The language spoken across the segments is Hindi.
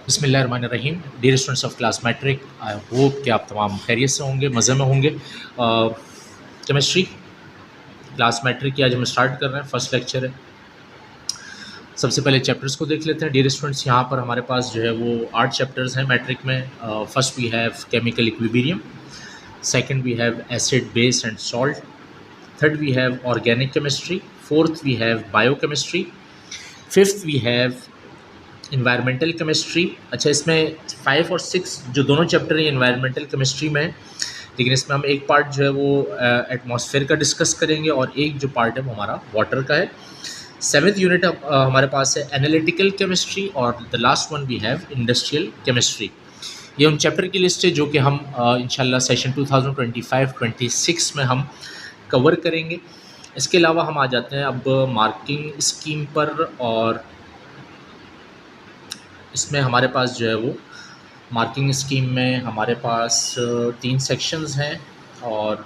बिस्मिल्लाहिर्रहमानिर्रहीम। Dear students of class matric, I hope कि आप तमाम खैरियत से होंगे, मज़े में होंगे। केमिस्ट्री क्लास मैट्रिक की आज हम स्टार्ट कर रहे हैं, फर्स्ट लेक्चर है। सबसे पहले चैप्टर्स को देख लेते हैं डियर स्टूडेंट्स। यहाँ पर हमारे पास जो है वो 8 चैप्टर्स हैं मैट्रिक में। First we have chemical equilibrium, second we have acid base and salt, third we have organic chemistry, fourth we have biochemistry, fifth we have environmental chemistry. अच्छा, इसमें 5 और 6 जो दोनों चैप्टर हैं इन्वायरमेंटल केमिस्ट्री में, लेकिन इसमें हम एक पार्ट जो है वो एटमॉस्फेयर का डिस्कस करेंगे और एक जो पार्ट है वो हमारा वाटर का है। 7th यूनिट हमारे पास है एनालिटिकल केमिस्ट्री और the last one we have industrial chemistry. ये उन चैप्टर की लिस्ट है जो कि हम इंशाल्लाह सेशन 2025-26 में हम कवर करेंगे। इसके अलावा हम आ जाते हैं अब मार्किंग स्कीम पर, और इसमें हमारे पास जो है वो मार्किंग स्कीम में हमारे पास 3 सेक्शंस हैं, और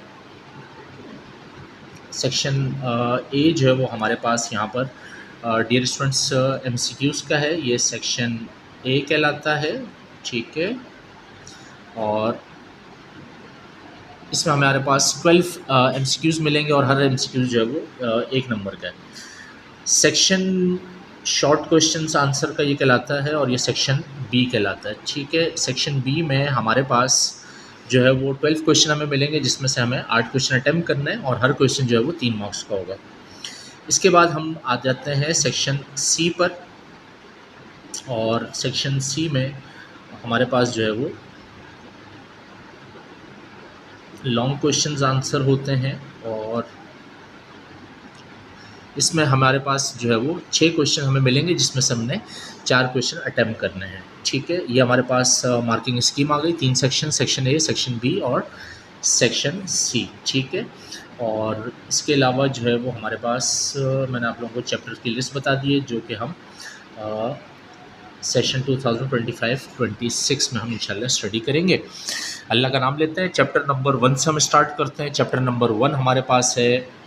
सेक्शन ए जो है वो हमारे पास यहाँ पर डियर स्टूडेंट्स एमसीक्यूज़ का है। ये सेक्शन ए कहलाता है, ठीक है। और इसमें हमारे पास 12 एमसीक्यूज़ मिलेंगे और हर एमसीक्यूज़ जो है वो 1 नंबर का है। सेक्शन शॉर्ट क्वेश्चंस आंसर का ये कहलाता है और ये सेक्शन बी कहलाता है, ठीक है। सेक्शन बी में हमारे पास जो है वो 12 क्वेश्चन हमें मिलेंगे, जिसमें से हमें 8 क्वेश्चन अटैम्प्ट करना है और हर क्वेश्चन जो है वो 3 मार्क्स का होगा। इसके बाद हम आ जाते हैं सेक्शन सी पर, और सेक्शन सी में हमारे पास जो है वो लॉन्ग क्वेश्चंस आंसर होते हैं, और इसमें हमारे पास जो है वो 6 क्वेश्चन हमें मिलेंगे, जिसमें से हमने 4 क्वेश्चन अटैम्प्ट करने हैं, ठीक है। ये हमारे पास मार्किंग स्कीम आ गई, 3 section, section A, section B और सेक्शन सी, ठीक है। और इसके अलावा जो है वो हमारे पास मैंने आप लोगों को चैप्टर की लिस्ट बता दी है, जो कि हम सेशन 2025-26 में हम इंशाल्लाह स्टडी करेंगे। अल्लाह का नाम लेते हैं। चैप्टर नंबर 1 से हम स्टार्ट करते हैं। चैप्टर नंबर 1 हमारे पास है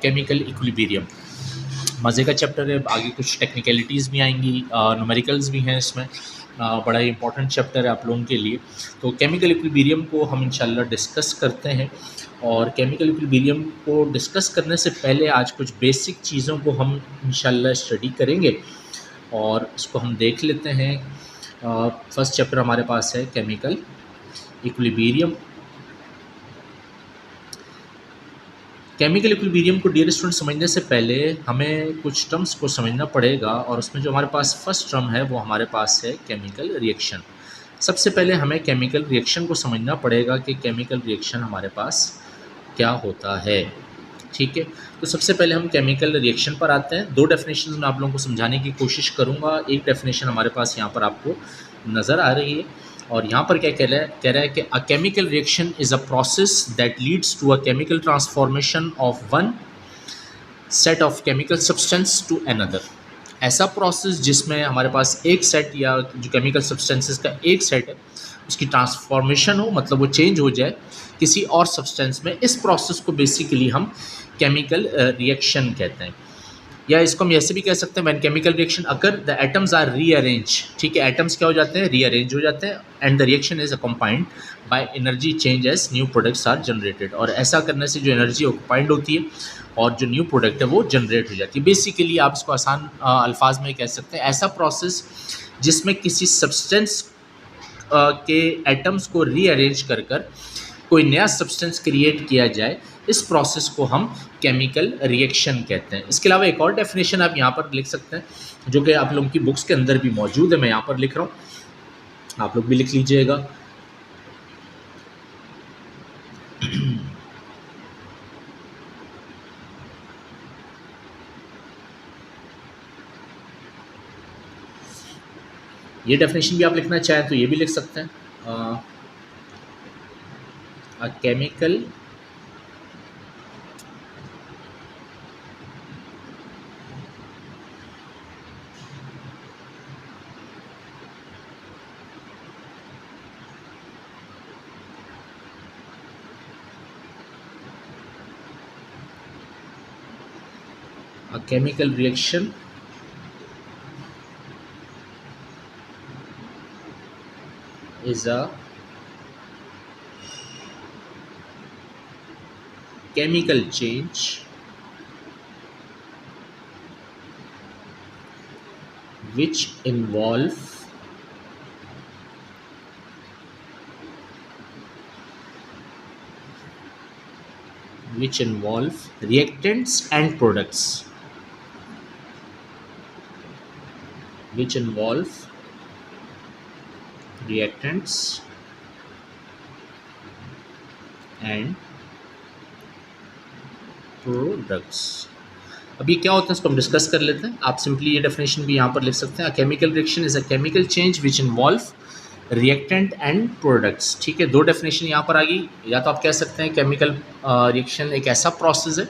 केमिकल इक्विलिब्रियम। मज़े का चैप्टर है, आगे कुछ टेक्निकलिटीज़ भी आएंगी, न्यूमेरिकल्स भी हैं इसमें। बड़ा ही इंपॉर्टेंट चैप्टर है आप लोगों के लिए। तो केमिकल इक्विलिब्रियम को हम इंशाल्लाह डिस्कस करते हैं, और केमिकल इक्विलिब्रियम को डिस्कस करने से पहले आज कुछ बेसिक चीज़ों को हम इंशाल्लाह स्टडी करेंगे, और इसको हम देख लेते हैं। फर्स्ट चैप्टर हमारे पास है केमिकल इक्विलिब्रियम। केमिकल इक्विलिब्रियम को डियर स्टूडेंट समझने से पहले हमें कुछ टर्म्स को समझना पड़ेगा, और उसमें जो हमारे पास फर्स्ट टर्म है वो हमारे पास है केमिकल रिएक्शन। सबसे पहले हमें केमिकल रिएक्शन को समझना पड़ेगा कि केमिकल रिएक्शन हमारे पास क्या होता है, ठीक है। तो सबसे पहले हम केमिकल रिएक्शन पर आते हैं। 2 डेफिनेशन मैं आप लोगों को समझाने की कोशिश करूँगा। एक डेफिनेशन हमारे पास यहाँ पर आपको नज़र आ रही है, और यहाँ पर क्या कह रहा है कि a chemical reaction is a process that leads to a chemical transformation of one set of chemical substance to another. ऐसा प्रोसेस जिसमें हमारे पास एक सेट या जो केमिकल सब्सटेंसेस का एक सेट है उसकी ट्रांसफॉर्मेशन हो, मतलब वो चेंज हो जाए किसी और सब्सटेंस में। इस प्रोसेस को बेसिकली हम केमिकल रिएक्शन कहते हैं, या इसको हम ऐसे भी कह सकते हैं when chemical reaction occur the atoms are rearrange, ठीक है। एटम्स क्या हो जाते हैं, रीअरेंज हो जाते हैं, and the reaction is accompanied by energy change as new products are generated. और ऐसा करने से जो एनर्जी ऑक्युपाइंड होती है और जो न्यू प्रोडक्ट है वो जनरेट हो जाती है। बेसिकली आप इसको आसान अल्फाज में कह सकते हैं, ऐसा प्रोसेस जिसमें किसी सब्सटेंस के एटम्स को रीअरेंज कर कोई नया सब्सटेंस क्रिएट किया जाए, इस प्रोसेस को हम केमिकल रिएक्शन कहते हैं। इसके अलावा एक और डेफिनेशन आप यहाँ पर लिख सकते हैं, जो कि आप लोगों की बुक्स के अंदर भी मौजूद है। मैं यहाँ पर लिख रहा हूँ, आप लोग भी लिख लीजिएगा। ये डेफिनेशन भी आप लिखना चाहें तो ये भी लिख सकते हैं। Chemical chemical reaction is a chemical change which involve reactants and products, which involve reactants and products. अब ये क्या होता है इसको हम डिस्कस कर लेते हैं। आप सिंपली ये डेफिनेशन भी यहाँ पर लिख सकते हैं, chemical reaction is a chemical change which involve reactant and products. ठीक है, दो डेफिनेशन यहाँ पर आ गई। या तो आप कह सकते हैं केमिकल रिएक्शन एक ऐसा प्रोसेस है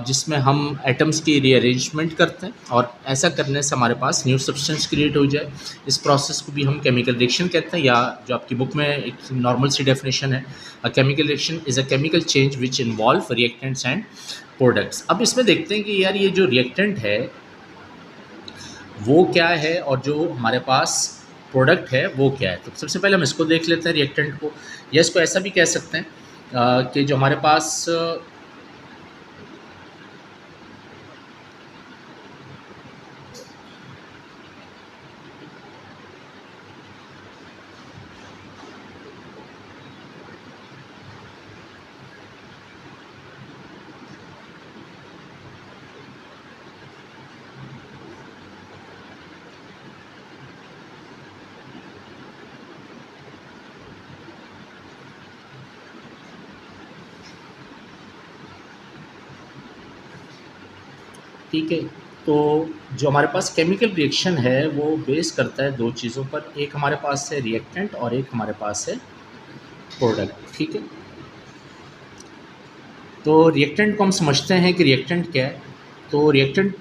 जिसमें हम एटम्स की रीअरेंजमेंट करते हैं और ऐसा करने से हमारे पास न्यू सब्सटेंस क्रिएट हो जाए। इस प्रोसेस को भी हम केमिकल रिएक्शन कहते हैं, या जो आपकी बुक में एक नॉर्मल सी डेफिनेशन है, अ chemical reaction is a chemical change which involve reactants and products. अब इसमें देखते हैं कि यार ये जो रिएक्टेंट है वो क्या है और जो हमारे पास प्रोडक्ट है वो क्या है। तो सबसे पहले हम इसको देख लेते हैं रिएक्टेंट को, या इसको ऐसा भी कह सकते हैं कि जो हमारे पास ठीक है, तो जो हमारे पास केमिकल रिएक्शन है वो बेस करता है दो चीज़ों पर, एक हमारे पास है रिएक्टेंट और एक हमारे पास है प्रोडक्ट। ठीक है, तो रिएक्टेंट को हम समझते हैं कि रिएक्टेंट क्या है। तो reactant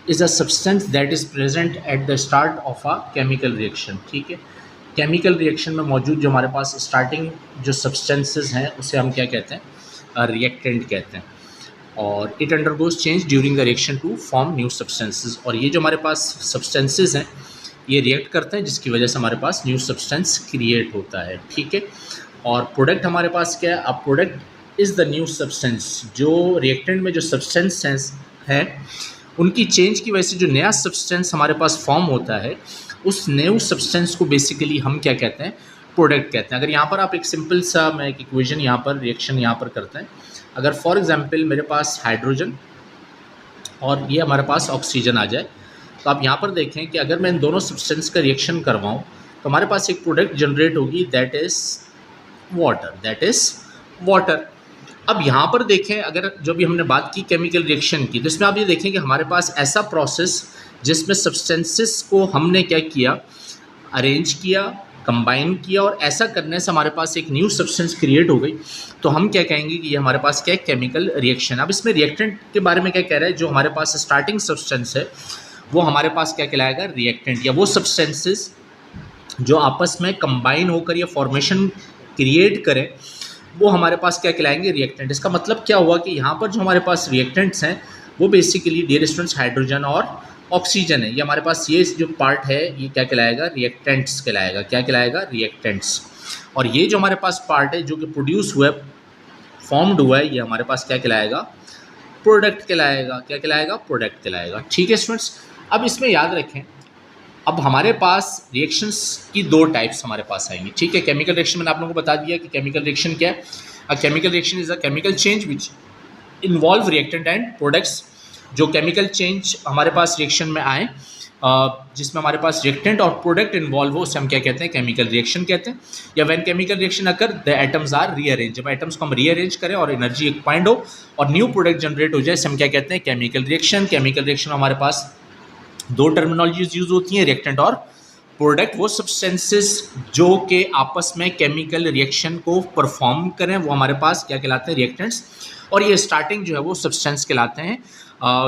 is a substance that is present at the start of a chemical reaction. ठीक है, केमिकल रिएक्शन में मौजूद जो हमारे पास स्टार्टिंग जो सब्सटेंसेस हैं उसे हम क्या कहते हैं, रिएक्टेंट कहते हैं। और it undergoes change during the reaction to form new substances. और ये जो हमारे पास सब्सटेंसेस हैं ये रिएक्ट करते हैं जिसकी वजह से हमारे पास न्यू सब्सटेंस क्रिएट होता है। ठीक है, और प्रोडक्ट हमारे पास क्या है, अब product is the new substance. जो रिएक्टेंट में जो सब्सटेंस हैं उनकी चेंज की वजह से जो नया सब्सटेंस हमारे पास फॉर्म होता है उस न्यू सब्सटेंस को बेसिकली हम क्या कहते हैं, प्रोडक्ट कहते हैं। अगर यहाँ पर आप एक सिंपल सा मैं एक इक्वेशन यहाँ पर रिएक्शन यहाँ पर करते हैं, अगर फॉर एग्जांपल मेरे पास हाइड्रोजन और ये हमारे पास ऑक्सीजन आ जाए, तो आप यहाँ पर देखें कि अगर मैं इन दोनों सब्सटेंस का रिएक्शन करवाऊँ तो हमारे पास एक प्रोडक्ट जनरेट होगी दैट इज़ वाटर। अब यहाँ पर देखें, अगर जो भी हमने बात की केमिकल रिएक्शन की, तो इसमें आप ये देखें कि हमारे पास ऐसा प्रोसेस जिसमें सब्सटेंसेस को हमने क्या किया, अरेंज किया, कंबाइन किया, और ऐसा करने से हमारे पास एक न्यू सब्सटेंस क्रिएट हो गई। तो हम क्या कहेंगे कि ये हमारे पास क्या है, केमिकल रिएक्शन। अब इसमें रिएक्टेंट के बारे में क्या कह रहा है, जो हमारे पास स्टार्टिंग सब्सटेंस है वो हमारे पास क्या कहलाएगा, रिएक्टेंट, या वो सब्सटेंसेस जो आपस में कंबाइन होकर या फॉर्मेशन क्रिएट करें वो हमारे पास क्या कहलाएंगे, रिएक्टेंट। इसका मतलब क्या हुआ कि यहाँ पर जो हमारे पास रिएक्टेंट्स हैं वो बेसिकली डियर स्टूडेंट्स हाइड्रोजन और ऑक्सीजन है। ये हमारे पास ये जो पार्ट है ये क्या कहलाएगा, रिएक्टेंट्स कहलाएगा। क्या कहलाएगा, रिएक्टेंट्स। और ये जो हमारे पास पार्ट है जो कि प्रोड्यूस हुआ है, फॉर्म्ड हुआ है, ये हमारे पास क्या कहलाएगा, प्रोडक्ट कहलाएगा। क्या कहलाएगा, प्रोडक्ट कहलाएगा। ठीक है स्टूडेंट्स, अब इसमें याद रखें, अब हमारे पास रिएक्शंस की दो टाइप्स हमारे पास आएंगी। ठीक है, केमिकल रिएक्शन मैंने आप लोगों को बता दिया कि केमिकल रिएक्शन क्या है। अ chemical reaction is a chemical change which involve reactant and products. जो केमिकल चेंज हमारे पास रिएक्शन में आए जिसमें हमारे पास रिएक्टेंट और प्रोडक्ट इन्वॉल्व हो उसे हम क्या कहते हैं, केमिकल रिएक्शन कहते हैं। या when chemical reaction occur the atoms are rearrange, जब एटम्स को हम रीअरेंज करें और एनर्जी एक्सपांड हो और न्यू प्रोडक्ट जनरेट हो जाए, इसे हम क्या कहते हैं, केमिकल रिएक्शन। केमिकल रिएक्शन में हमारे पास दो टर्मिनोलॉजीज यूज होती हैं, रिएक्टेंट और प्रोडक्ट। वो सब्सटेंसेस जो के आपस में केमिकल रिएक्शन को परफॉर्म करें वो हमारे पास क्या कहलाते हैं, रिएक्टेंट्स। और ये स्टार्टिंग जो है वो सब्सटेंस कहलाते हैं,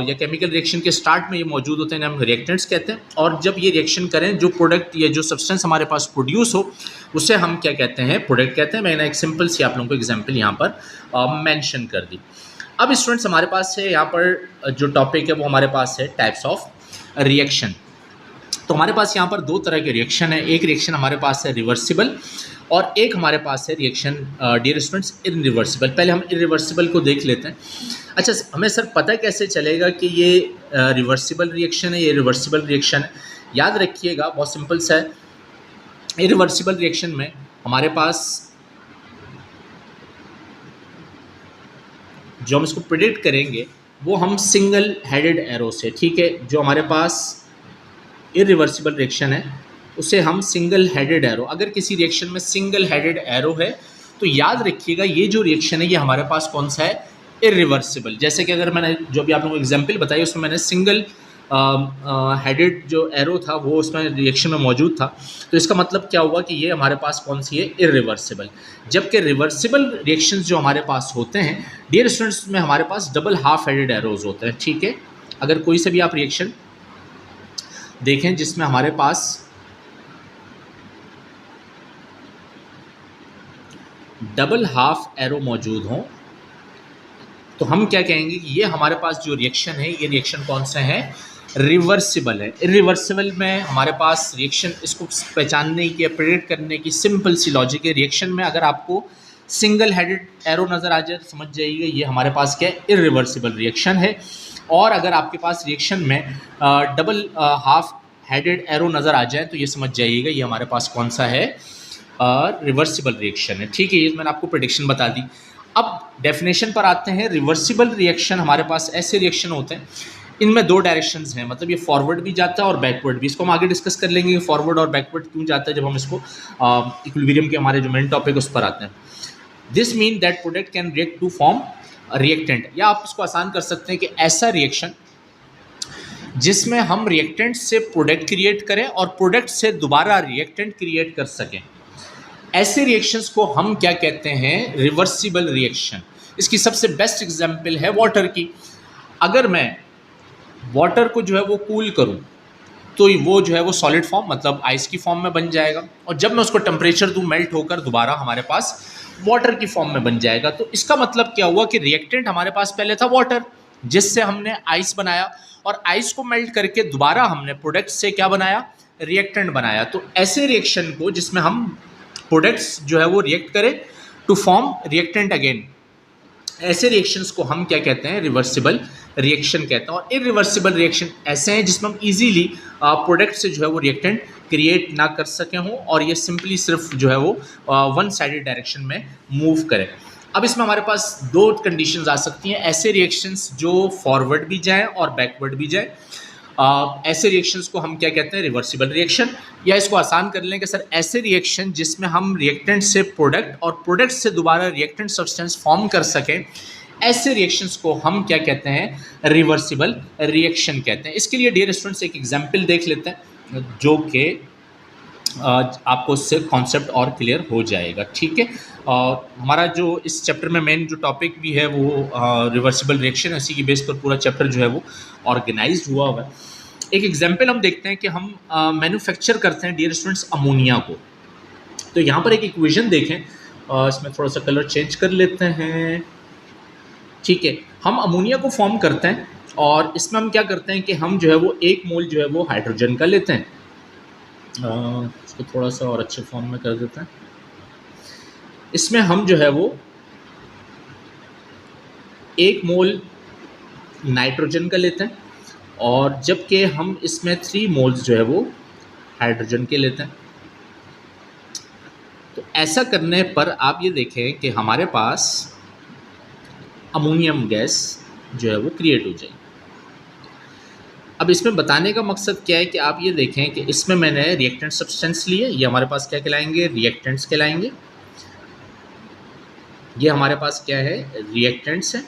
या केमिकल रिएक्शन के स्टार्ट में ये मौजूद होते हैं, हम रिएक्टेंट्स कहते हैं। और जब ये रिएक्शन करें जो प्रोडक्ट या जो सब्सटेंस हमारे पास प्रोड्यूस हो उसे हम क्या कहते हैं, प्रोडक्ट कहते हैं। मैंने एक सिंपल सी आप लोगों को एग्जाम्पल यहाँ पर मेंशन कर दी। अब स्टूडेंट्स हमारे पास है यहाँ पर जो टॉपिक है वो हमारे पास है टाइप्स ऑफ रिएक्शन। तो हमारे पास यहाँ पर दो तरह के रिएक्शन है, एक रिएक्शन हमारे पास है रिवर्सिबल और एक हमारे पास है रिएक्शन डियर स्टूडेंट्स इरिवर्सिबल। पहले हम इरिवर्सिबल को देख लेते हैं। अच्छा, हमें सर पता कैसे चलेगा कि ये रिवर्सिबल रिएक्शन है, ये रिवर्सिबल रिएक्शन है? याद रखिएगा, बहुत सिंपल सा है। इरिवर्सिबल रिएक्शन में हमारे पास जो हम इसको प्रेडिक्ट करेंगे वो हम सिंगल हेडेड एरो से, ठीक है, जो हमारे पास इरिवर्सिबल रिएक्शन है उसे हम सिंगल हेडेड एरो, अगर किसी रिएक्शन में सिंगल हेडेड एरो है तो याद रखिएगा ये जो रिएक्शन है ये हमारे पास कौन सा है, इरिवर्सिबल। जैसे कि अगर मैंने जो भी आप लोगों को एग्जांपल बताई उसमें मैंने सिंगल हेडेड जो एरो था वो उसमें रिएक्शन में मौजूद था, तो इसका मतलब क्या हुआ कि ये हमारे पास कौन सी है, इरिवर्सिबल। जबकि रिवर्सिबल रिएक्शंस जो हमारे पास होते हैं डियर स्टूडेंट्स में हमारे पास डबल हाफ हेडेड एरोज होते हैं, ठीक है। अगर कोई से भी आप रिएक्शन देखें जिसमें हमारे पास डबल हाफ एरो मौजूद हों तो हम क्या कहेंगे कि ये हमारे पास जो रिएक्शन है ये रिएक्शन कौन सा है, रिवर्सिबल है। इरिवर्सिबल में हमारे पास रिएक्शन, इसको पहचानने की, प्रेडिक्ट करने की सिंपल सी लॉजिक है। रिएक्शन में अगर आपको सिंगल हेडेड एरो नज़र आ जाए तो समझ जाइएगा ये हमारे पास क्या है, इरिवर्सिबल रिएक्शन है। और अगर आपके पास रिएक्शन में डबल हाफ हेडेड एरो नज़र आ जाए तो ये समझ जाइएगा ये हमारे पास कौन सा है, रिवर्सिबल रिएक्शन है, ठीक है। ये मैंने आपको प्रेडिक्शन बता दी। अब डेफिनेशन पर आते हैं। रिवर्सिबल रिएक्शन हमारे पास ऐसे रिएक्शन होते हैं, इनमें दो डायरेक्शंस हैं, मतलब ये फॉरवर्ड भी जाता है और बैकवर्ड भी। इसको हम आगे डिस्कस कर लेंगे कि फॉरवर्ड और बैकवर्ड क्यों जाता है जब हम इसको इक्विलिब्रियम के हमारे जो मेन टॉपिक उस पर आते हैं। This mean that product can react to form reactant, या आप इसको आसान कर सकते हैं कि ऐसा रिएक्शन जिसमें हम रिएक्टेंट से प्रोडक्ट क्रिएट करें और प्रोडक्ट से दोबारा रिएक्टेंट क्रिएट कर सकें, ऐसे रिएक्शंस को हम क्या कहते हैं, रिवर्सिबल रिएक्शन। इसकी सबसे बेस्ट एग्जांपल है वाटर की। अगर मैं वाटर को जो है वो कूल करूं तो वो जो है वो सॉलिड फॉर्म, मतलब आइस की फॉर्म में बन जाएगा, और जब मैं उसको टेम्परेचर दूं मेल्ट होकर दोबारा हमारे पास वाटर की फॉर्म में बन जाएगा। तो इसका मतलब क्या हुआ कि रिएक्टेंट हमारे पास पहले था वाटर, जिससे हमने आइस बनाया, और आइस को मेल्ट करके दोबारा हमने प्रोडक्ट से क्या बनाया, रिएक्टेंट बनाया। तो ऐसे रिएक्शन को जिसमें हम प्रोडक्ट्स जो है वो रिएक्ट करें टू फॉर्म रिएक्टेंट अगेन, ऐसे रिएक्शंस को हम क्या कहते हैं, रिवर्सिबल रिएक्शन कहते हैं। और इरिवर्सिबल रिएक्शन ऐसे हैं जिसमें हम इजीली प्रोडक्ट से जो है वो रिएक्टेंट क्रिएट ना कर सके हों और ये सिंपली सिर्फ जो है वो वन साइडेड डायरेक्शन में मूव करें। अब इसमें हमारे पास दो कंडीशंस आ सकती हैं, ऐसे रिएक्शंस जो फॉरवर्ड भी जाएं और बैकवर्ड भी जाएं। ऐसे रिएक्शंस को हम क्या कहते हैं, रिवर्सिबल रिएक्शन। या इसको आसान कर लें कि सर ऐसे रिएक्शन जिसमें हम रिएक्टेंट से प्रोडक्ट और प्रोडक्ट से दोबारा रिएक्टेंट सब्सटेंस फॉर्म कर सकें, ऐसे रिएक्शंस को हम क्या कहते हैं, रिवर्सिबल रिएक्शन कहते हैं। इसके लिए डियर स्टूडेंट्स एक एग्जांपल देख लेते हैं जो कि आपको उससे कॉन्सेप्ट और क्लियर हो जाएगा, ठीक है। हमारा जो इस चैप्टर में मेन जो टॉपिक भी है वो रिवर्सिबल रिएक्शन है, इसी की बेस पर पूरा चैप्टर जो है वो ऑर्गेनाइज हुआ हुआ है। एक एग्जांपल हम देखते हैं कि हम मैन्युफैक्चर करते हैं डियर स्टूडेंट्स अमोनिया को। तो यहाँ पर एक इक्वेशन देखें, इसमें थोड़ा सा कलर चेंज कर लेते हैं, ठीक है। हम अमोनिया को फॉर्म करते हैं और इसमें हम क्या करते हैं कि हम जो है वो एक मोल जो है वो हाइड्रोजन का लेते हैं। इसको थोड़ा सा और अच्छे फॉर्म में कर देते हैं। इसमें हम जो है वो एक मोल नाइट्रोजन का लेते हैं और जबकि हम इसमें 3 मोल्स जो है वो हाइड्रोजन के लेते हैं। तो ऐसा करने पर आप ये देखें कि हमारे पास अमोनियम गैस जो है वो क्रिएट हो जाएगी। अब इसमें बताने का मकसद क्या है कि आप ये देखें कि इसमें मैंने रिएक्टेंट सब्सटेंस लिए, ये हमारे पास क्या कहलाएंगे, रिएक्टेंट्स कहलाएंगे। ये हमारे पास क्या है, रिएक्टेंट्स हैं,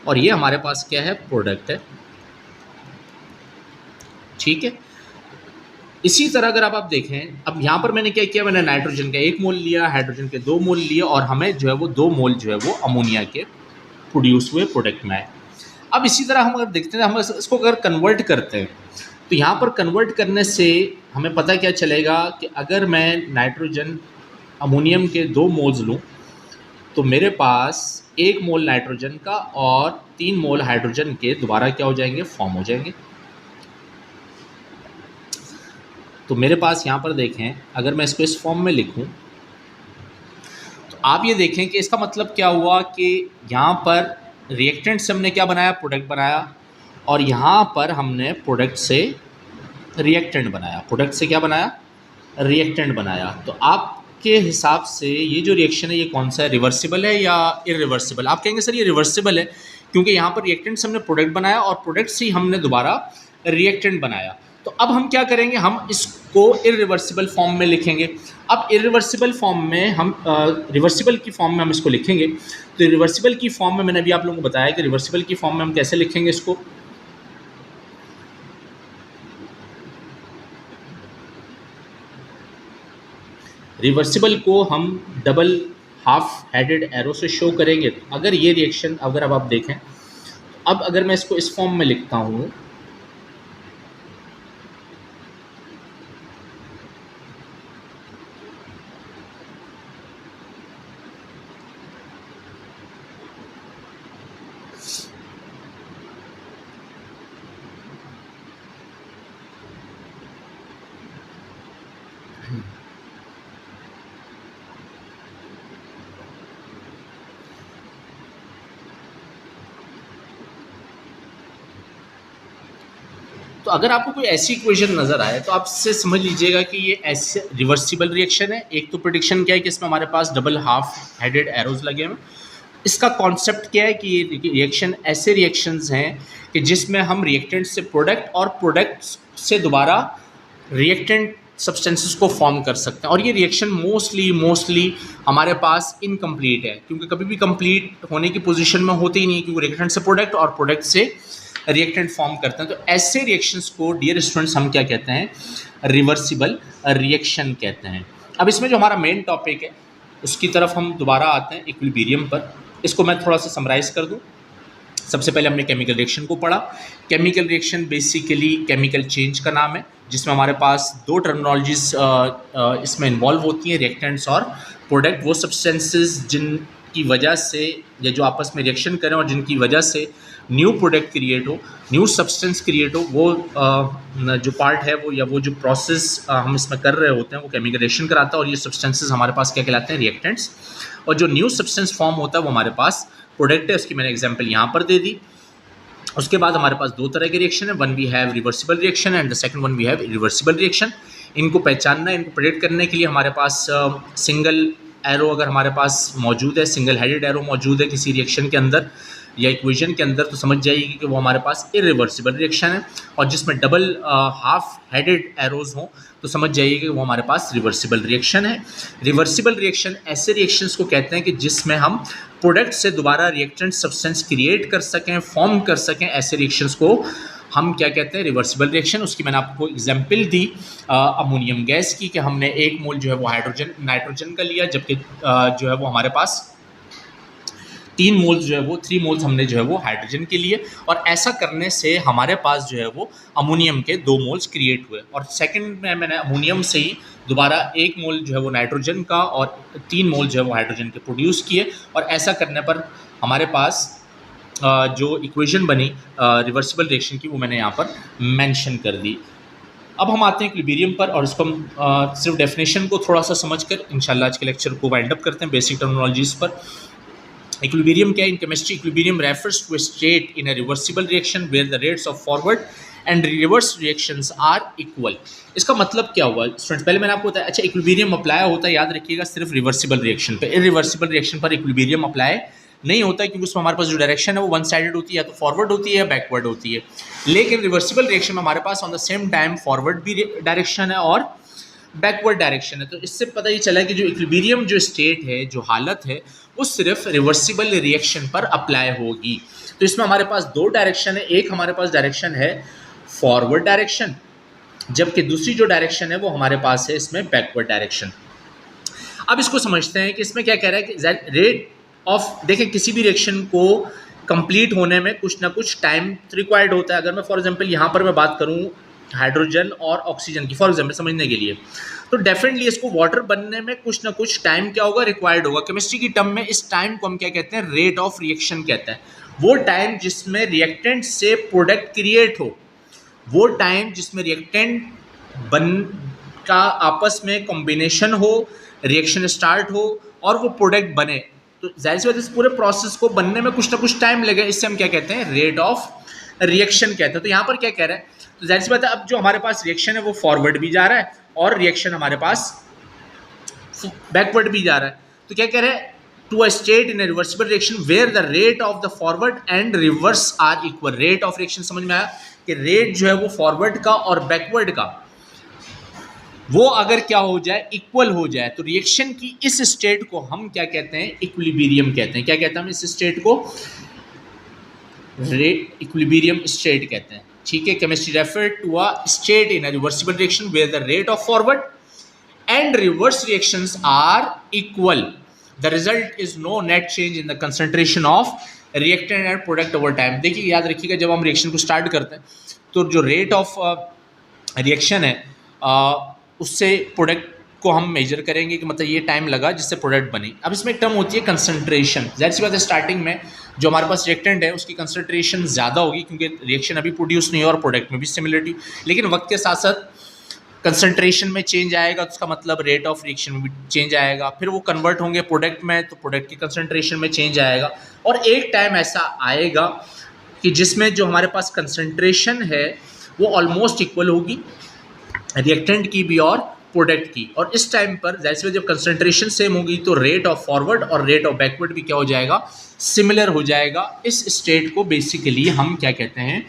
और ये हमारे पास क्या है, प्रोडक्ट है, ठीक है। इसी तरह अगर आप देखें, अब यहाँ पर मैंने क्या किया, मैंने नाइट्रोजन का 1 मोल लिया, हाइड्रोजन के 2 मोल लिए, और हमें जो है वो 2 मोल जो है वो अमोनिया के प्रोड्यूस हुए प्रोडक्ट में आए। अब इसी तरह हम अगर देखते हैं, हम इसको अगर कन्वर्ट करते हैं तो यहाँ पर कन्वर्ट करने से हमें पता क्या चलेगा कि अगर मैं नाइट्रोजन अमोनियम के 2 मोल्स लूँ तो मेरे पास 1 मोल नाइट्रोजन का और 3 मोल हाइड्रोजन के दोबारा क्या हो जाएंगे, फॉर्म हो जाएंगे। तो मेरे पास यहाँ पर देखें, अगर मैं इसको इस फॉर्म में लिखूँ तो आप ये देखें कि इसका मतलब क्या हुआ कि यहाँ पर रिएक्टेंट से हमने क्या बनाया, प्रोडक्ट बनाया, और यहाँ पर हमने प्रोडक्ट से रिएक्टेंट बनाया। प्रोडक्ट से क्या बनाया, रिएक्टेंट बनाया। तो आपके हिसाब से ये जो रिएक्शन है ये कौन सा है, रिवर्सिबल है या इरिवर्सिबल? आप कहेंगे सर ये रिवर्सिबल है, क्योंकि यहाँ पर रिएक्टेंट से हमने प्रोडक्ट बनाया और प्रोडक्ट से ही हमने दोबारा रिएक्टेंट बनाया। तो अब हम क्या करेंगे, हम इसको इरिवर्सिबल फॉर्म में लिखेंगे। अब इरिवर्सिबल फॉर्म में हम रिवर्सिबल की फॉर्म में हम इसको लिखेंगे। तो रिवर्सिबल की फॉर्म में मैंने अभी आप लोगों को बताया कि रिवर्सिबल की फॉर्म में हम कैसे लिखेंगे इसको। रिवर्सिबल को हम डबल हाफ हेडेड एरो से शो करेंगे। अगर ये रिएक्शन, अगर अब आप देखें, अब अगर मैं इसको इस फॉर्म में लिखता हूँ, तो अगर आपको कोई ऐसी इक्वेशन नज़र आए तो आप इससे समझ लीजिएगा कि ये ऐसे रिवर्सिबल रिएक्शन है। एक तो प्रेडिक्शन क्या है कि इसमें हमारे पास डबल हाफ हेडेड एरोज लगे हुए। इसका कॉन्सेप्ट क्या है कि ये रिएक्शन ऐसे रिएक्शंस हैं कि जिसमें हम रिएक्टेंट से प्रोडक्ट और प्रोडक्ट से दोबारा रिएक्टेंट सब्सटेंसेस को फॉर्म कर सकते हैं। और ये रिएक्शन मोस्टली हमारे पास इनकम्प्लीट है, क्योंकि कभी भी कंप्लीट होने की पोजीशन में होती ही नहीं, क्योंकि रिएक्टेंट से प्रोडक्ट और प्रोडक्ट से रिएक्टेंट फॉर्म करते हैं। तो ऐसे रिएक्शंस को डियर स्टूडेंट्स हम क्या कहते हैं, रिवर्सिबल रिएक्शन कहते हैं। अब इसमें जो हमारा मेन टॉपिक है उसकी तरफ हम दोबारा आते हैं, इक्विलिब्रियम पर। इसको मैं थोड़ा सा समराइज़ कर दूं। सबसे पहले हमने केमिकल रिएक्शन को पढ़ा। Chemical reaction basically chemical change का नाम है, जिसमें हमारे पास दो टर्मिनोलॉजीज इसमें इन्वॉल्व होती हैं, रिएक्टेंट्स और प्रोडक्ट। वो सब्सटेंसेस जिनकी वजह से, या जो आपस में रिएक्शन करें और जिनकी वजह से न्यू प्रोडक्ट क्रिएट हो, न्यू सब्सटेंस क्रिएट हो, वो जो पार्ट है वो, या वो जो प्रोसेस हम इसमें कर रहे होते हैं, वो केमिकल रिएक्शन कराता है। और ये सब्सटेंसेस हमारे पास क्या कहलाते हैं, रिएक्टेंट्स। और जो न्यू सब्सटेंस फॉर्म होता है वो हमारे पास प्रोडक्ट है। उसकी मैंने एग्जांपल यहाँ पर दे दी। उसके बाद हमारे पास दो तरह के रिएक्शन है, one we have reversible reaction and the second one we have irreversible reaction. इनको पहचानना, इनको प्रेडिक्ट करने के लिए हमारे पास सिंगल एरो अगर हमारे पास मौजूद है, सिंगल हेडेड एरो मौजूद है किसी रिएक्शन के अंदर या इक्वेशन के अंदर, तो समझ जाइए कि वो हमारे पास इरिवर्सिबल रिएक्शन है। और जिसमें डबल हाफ हेडेड एरोज हों तो समझ जाइए कि वो हमारे पास रिवर्सिबल रिएक्शन है। रिवर्सिबल रिएक्शन ऐसे रिएक्शंस को कहते हैं कि जिसमें हम प्रोडक्ट से दोबारा रिएक्टेंट सब्सटेंस क्रिएट कर सकें, फॉर्म कर सकें। ऐसे रिएक्शंस को हम क्या कहते हैं, रिवर्सिबल रिएक्शन। उसकी मैंने आपको एग्जांपल दी अमोनियम गैस की, कि हमने 1 मोल जो है वो नाइट्रोजन का लिया, जबकि जो है वो हमारे पास 3 मोल्स जो है वो 3 मोल्स हमने जो है वो हाइड्रोजन के लिए। और ऐसा करने से हमारे पास जो है वो अमोनियम के 2 मोल्स क्रिएट हुए। और सेकंड में मैंने अमोनियम से ही दोबारा 1 मोल जो है वो नाइट्रोजन का और 3 मोल जो है वो हाइड्रोजन के प्रोड्यूस किए। और ऐसा करने पर हमारे पास जो इक्वेशन बनी रिवर्सिबल रिएक्शन की, वो मैंने यहाँ पर मेंशन कर दी। अब हम आते हैं इक्विलिब्रियम पर, और इसको हम सिर्फ डेफिनेशन को थोड़ा सा समझकर इंशाल्लाह आज के लेक्चर को वाइंड अप करते हैं बेसिक टर्मिनोलॉजीज पर। इक्विलिब्रियम क्या है in chemistry? Equilibrium refers to a state in a reversible reaction where the rates of forward and reverse reactions are equal. इसका मतलब क्या हुआ स्टूडेंट्स? पहले मैंने आपको बताया, अच्छा इक्विलिब्रियम अप्लाई होता है, याद रखिएगा, सिर्फ रिवर्सिबल रिएक्शन पे। इरिवर्सिबल रिएक्शन पर इक्विलिब्रियम अप्लाई नहीं होता है, क्योंकि उसमें हमारे पास जो डायरेक्शन है वो वन साइडेड होती है, या तो फॉरवर्ड होती है या बैकवर्ड होती है। लेकिन रिवर्सिबल रिएक्शन में हमारे pass on the same time forward भी डायरेक्शन है और बैकवर्ड डायरेक्शन है। तो इससे पता ही चला कि जो इक्विलिब्रियम जो स्टेट है, जो हालत है, वो सिर्फ रिवर्सिबल रिएक्शन पर अप्लाई होगी। तो इसमें हमारे पास दो डायरेक्शन है। एक हमारे पास डायरेक्शन है फॉरवर्ड डायरेक्शन, जबकि दूसरी जो डायरेक्शन है वो हमारे पास है इसमें बैकवर्ड डायरेक्शन। अब इसको समझते हैं कि इसमें क्या कह रहा है कि रेट ऑफ, देखें किसी भी रिएक्शन को कंप्लीट होने में कुछ ना कुछ टाइम रिक्वायर्ड होता है। अगर मैं फॉर एग्जांपल यहाँ पर मैं बात करूँ हाइड्रोजन और ऑक्सीजन की, फॉर एग्जाम्पल समझने के लिए, तो डेफिनेटली इसको वाटर बनने में कुछ ना कुछ टाइम क्या होगा, रिक्वायर्ड होगा। केमिस्ट्री की टर्म में इस टाइम को हम क्या कहते हैं, रेट ऑफ रिएक्शन कहते हैं। वो टाइम जिसमें रिएक्टेंट से प्रोडक्ट क्रिएट हो, वो टाइम जिसमें रिएक्टेंट बन का आपस में कॉम्बिनेशन हो, रिएक्शन स्टार्ट हो और वो प्रोडक्ट बने, तो जाहिर सी बात है इस पूरे प्रोसेस को बनने में कुछ ना कुछ टाइम लगे, इससे हम क्या कहते हैं, रेट ऑफ रिएक्शन कहते हैं। तो यहाँ पर क्या कह रहा है, तो जाहिर सी बात है अब जो हमारे पास रिएक्शन है वो फॉरवर्ड भी जा रहा है और रिएक्शन हमारे पास बैकवर्ड भी जा रहा है। तो क्या कह रहे हैं, to a state in a reversible reaction where the rate of the forward and reverse are equal। Rate of reaction समझ में आया कि रेट जो है वो फॉरवर्ड का और बैकवर्ड का वो अगर क्या हो जाए, इक्वल हो जाए, तो रिएक्शन की इस स्टेट को हम क्या कहते हैं, इक्विलिब्रियम कहते हैं। क्या कहते हैं हम इस स्टेट को, इक्विलिब्रियम स्टेट कहते हैं। ठीक है, chemistry refer to a state in a reversible reaction where the rate of forward and reverse reactions are equal, the result is no net change in the concentration of reactant and product over time. देखिए याद रखिएगा, जब हम रिएक्शन को स्टार्ट करते हैं तो जो रेट ऑफ रिएक्शन है उससे प्रोडक्ट को हम मेजर करेंगे कि मतलब ये टाइम लगा जिससे प्रोडक्ट बनी। अब इसमें एक टर्म होती है कंसंट्रेशन। जाहिर सी बात है स्टार्टिंग में जो हमारे पास रिएक्टेंट है उसकी कंसंट्रेशन ज़्यादा होगी क्योंकि रिएक्शन अभी प्रोड्यूस नहीं है और प्रोडक्ट में भी सिमिलरिटी, लेकिन वक्त के साथ साथ कंसंट्रेशन में चेंज आएगा तो उसका मतलब रेट ऑफ रिएक्शन में भी चेंज आएगा, फिर वो कन्वर्ट होंगे प्रोडक्ट में तो प्रोडक्ट की कंसंट्रेशन में चेंज आएगा, और एक टाइम ऐसा आएगा कि जिसमें जो हमारे पास कंसंट्रेशन है वो ऑलमोस्ट इक्वल होगी रिएक्टेंट की भी और प्रोडक्ट की। और इस टाइम पर जैसे जब कंसंट्रेशन सेम होगी तो रेट ऑफ फॉरवर्ड और रेट ऑफ बैकवर्ड भी क्या हो जाएगा, सिमिलर हो जाएगा। इस स्टेट को बेसिकली हम क्या कहते हैं,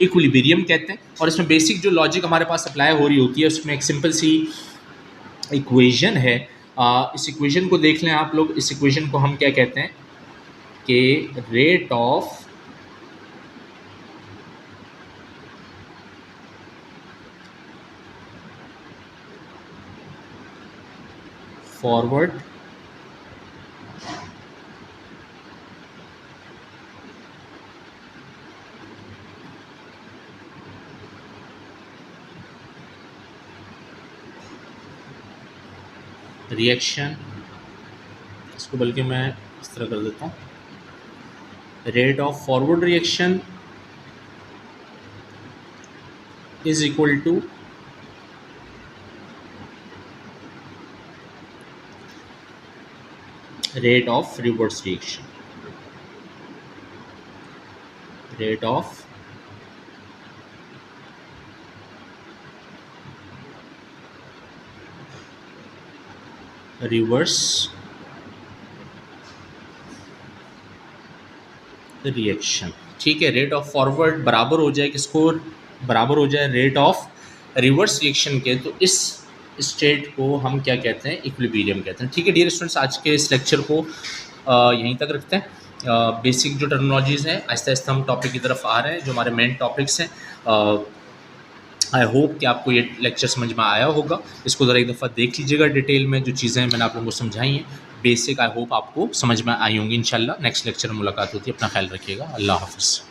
इक्विलिब्रियम कहते हैं। और इसमें बेसिक जो लॉजिक हमारे पास अप्लाई हो रही होती है उसमें एक सिंपल सी इक्वेशन है। इस इक्वेशन को देख लें आप लोग। इस इक्वेशन को हम क्या कहते हैं कि रेट ऑफ फॉरवर्ड रिएक्शन, इसको बल्कि मैं इस तरह कर देता हूँ, rate of forward reaction is equal to rate of reverse reaction, rate of reverse reaction। ठीक है, रेट ऑफ फॉरवर्ड बराबर हो जाए किसको, बराबर हो जाए रेट ऑफ रिवर्स रिएक्शन के, तो इस स्टेट को हम क्या कहते हैं, इक्विलिब्रियम कहते हैं। ठीक है डियर स्टूडेंट्स, आज के इस लेक्चर को यहीं तक रखते हैं। बेसिक जो टर्मिनोलॉजीज़ हैं आहिस्ता आहिस्ता हम टॉपिक की तरफ आ रहे हैं, जो हमारे मेन टॉपिक्स हैं। आई होप कि आपको ये लेक्चर समझ में आया होगा। इसको ज़रा एक दफ़ा देख लीजिएगा डिटेल में, जो चीज़ें मैंने आप लोगों को समझाई हैं बेसिक, आई होप आपको समझ में आई होंगी। इंशाल्लाह नेक्स्ट लेक्चर में मुलाकात होती है। अपना ख्याल रखिएगा। अल्लाह हाफ़िज़।